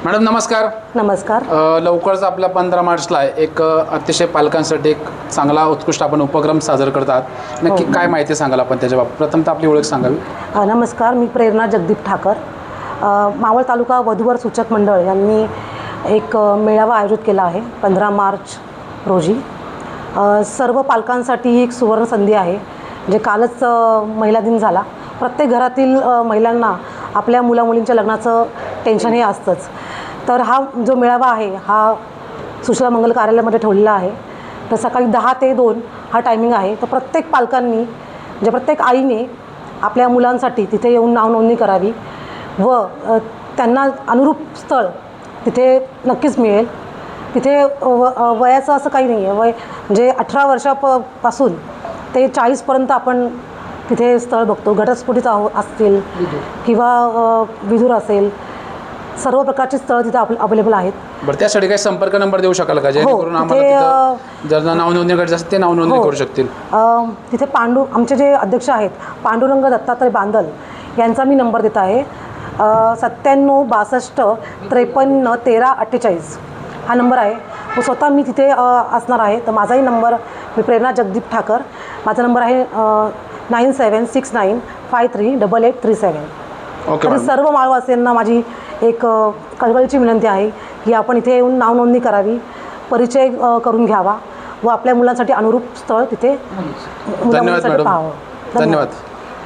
Madam नमस्कार. नमस्कार. लवकरच आपल्या 15 मार्चला एक अतिशय पालकांसाठी एक चांगला उत्कृष्ट आपण उपक्रम साजरा करतात. नक्की काय माहिती सांगाल आपण त्याच्या बाबतीत? प्रथमतः आपली ओळख सांगावी. नमस्कार, मी प्रेरणा जगदीप ठाकर. मावळ तालुका वधूवर सूचक मंडळ यांनी एक मेळावा आयोजित केला आहे 15 मार्च रोजी. सर्व पालकांसाठी ही एक सुवर्ण संधी आहे. जे कालच महिला दिन झाला. प्रत्येक घरातील महिलांना आपल्या मुलामुलींच्या लग्नाचं टेन्शन हे असतंच. तर हा जो मेळावा आहे हा सुशला मंगल कार्यालयामध्ये ठेवलेला आहे. तर सकाळी 10 ते 2 हा टायमिंग आहे. तर प्रत्येक पालकांनी म्हणजे प्रत्येक आईने आपल्या मुलांसाठी तिथे येऊन नावनोंदणी करावी व त्यांना अनुरूप स्थळ तिथे नक्कीच मिळेल. तिथे वयाचं असं काही नाही आहे. वय म्हणजे 18 वर्षापासून ते 40पर्यंत आपण तिथे स्थळ बघतो. घटस्फोटीचं असतील किंवा विधूर असेल, सर्व प्रकारची स्थळं तिथे अवेलेबल आहेत. बरं, त्यासाठी काही संपर्क नंबर देऊ शकाल का, जेणेकरून आम्हाला जर नावनोंदणी करायची असेल ते नावनोंदणी करू शकतील? तिथे आमचे जे अध्यक्ष आहेत पांडुरंग दत्तात्रय बांदल यांचा मी नंबर देत आहे. 97 62 53 13 48 हा नंबर आहे. स्वतः मी तिथे असणार आहे. तर माझाही नंबर, मी प्रेरणा जगदीप ठाकर, माझा नंबर आहे 9769538837. तरी सर्व माळवासीयांना माझी एक कळकळीची विनंती आहे की आपण इथे येऊन नावनोंदणी करावी, परिचय करून घ्यावा व आपल्या मुलांसाठी अनुरूप स्थळ तिथे मुलांसाठी पाहावं. धन्यवाद.